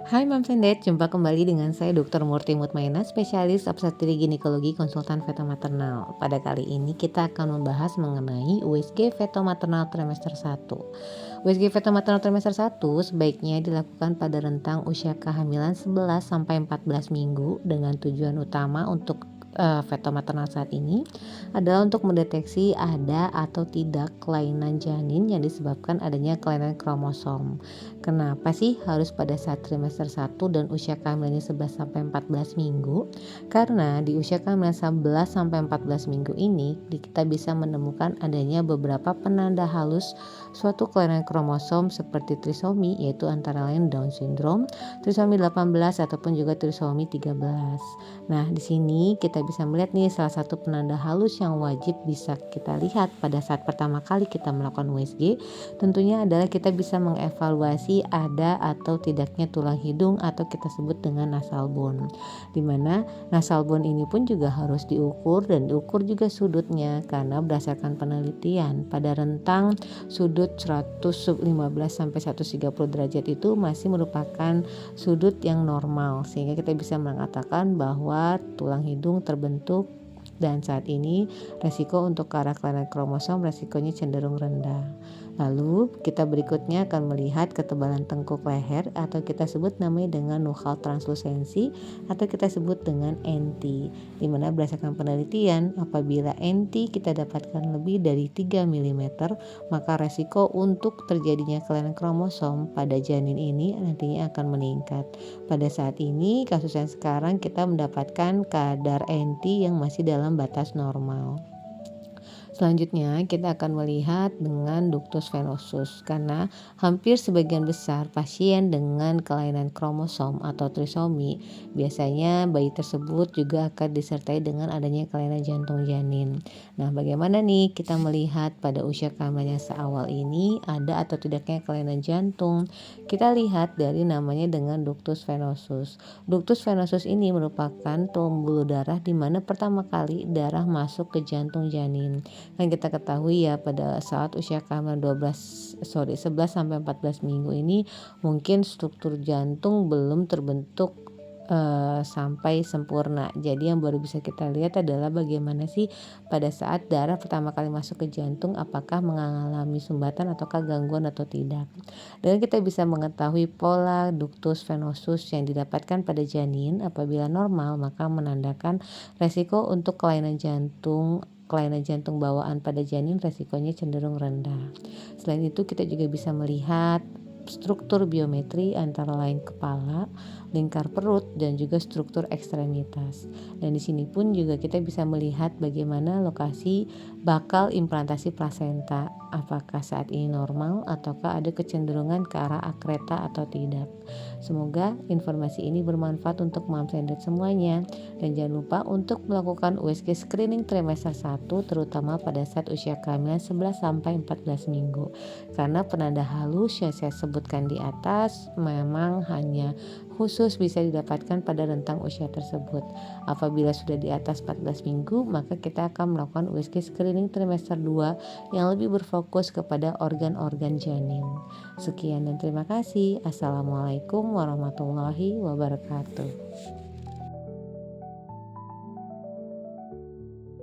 Hai Moms and Dad, jumpa kembali dengan saya Dr. Murti Mutmaina, spesialis obstetri ginekologi konsultan feto maternal. Pada kali ini kita akan membahas mengenai USG feto maternal trimester 1. USG feto maternal trimester 1 sebaiknya dilakukan pada rentang usia kehamilan 11 sampai 14 minggu dengan tujuan utama untuk feto maternal saat ini adalah untuk mendeteksi ada atau tidak kelainan janin yang disebabkan adanya kelainan kromosom. Kenapa sih harus pada saat trimester 1 dan usia kehamilannya 11 sampai 14 minggu? Karena di usia kehamilan 11 sampai 14 minggu ini kita bisa menemukan adanya beberapa penanda halus suatu kelainan kromosom seperti trisomi, yaitu antara lain Down syndrome, trisomi 18 ataupun juga trisomi 13. Nah, di sini kita bisa melihat nih salah satu penanda halus yang wajib bisa kita lihat pada saat pertama kali kita melakukan USG. Tentunya adalah kita bisa mengevaluasi ada atau tidaknya tulang hidung atau kita sebut dengan nasal bone. Dimana nasal bone ini pun juga harus diukur dan diukur juga sudutnya, karena berdasarkan penelitian pada rentang sudut 115 sampai 130 derajat itu masih merupakan sudut yang normal, sehingga kita bisa mengatakan bahwa tulang hidung terbentuk, dan saat ini resiko untuk ke arah kelainan kromosom resikonya cenderung rendah. Lalu kita berikutnya akan melihat ketebalan tengkuk leher atau kita sebut namanya dengan nuchal translusensi atau kita sebut dengan NT, di mana berdasarkan penelitian apabila NT kita dapatkan lebih dari 3 mm maka resiko untuk terjadinya kelainan kromosom pada janin ini nantinya akan meningkat. Pada saat ini kasus yang sekarang kita mendapatkan kadar NT yang masih dalam batas normal. Selanjutnya kita akan melihat dengan ductus venosus, karena hampir sebagian besar pasien dengan kelainan kromosom atau trisomi biasanya bayi tersebut juga akan disertai dengan adanya kelainan jantung janin. Nah, bagaimana nih kita melihat pada usia kehamilan yang seawal ini ada atau tidaknya kelainan jantung? Kita lihat dari namanya dengan ductus venosus. Ductus venosus ini merupakan pembuluh darah di mana pertama kali darah masuk ke jantung janin. Kan kita ketahui ya pada saat usia kehamilan 11 sampai 14 minggu ini mungkin struktur jantung belum terbentuk sampai sempurna. Jadi yang baru bisa kita lihat adalah bagaimana sih pada saat darah pertama kali masuk ke jantung apakah mengalami sumbatan ataukah gangguan atau tidak. Dan kita bisa mengetahui pola ductus venosus yang didapatkan pada janin apabila normal maka menandakan resiko untuk kelainan jantung bawaan pada janin resikonya cenderung rendah. Selain itu kita juga bisa melihat struktur biometri antara lain kepala, lingkar perut dan juga struktur ekstremitas. Dan di sini pun juga kita bisa melihat bagaimana lokasi bakal implantasi plasenta. Apakah saat ini normal ataukah ada kecenderungan ke arah akreta atau tidak. Semoga informasi ini bermanfaat untuk moms and dad semuanya. Dan jangan lupa untuk melakukan USG screening trimester 1 terutama pada saat usia kehamilan 11 sampai 14 minggu. Karena penanda halus yang saya sebutkan di atas memang hanya khusus bisa didapatkan pada rentang usia tersebut. Apabila sudah di atas 14 minggu, maka kita akan melakukan USG screening trimester 2 yang lebih berfokus kepada organ-organ janin. Sekian dan terima kasih. Assalamualaikum warahmatullahi wabarakatuh.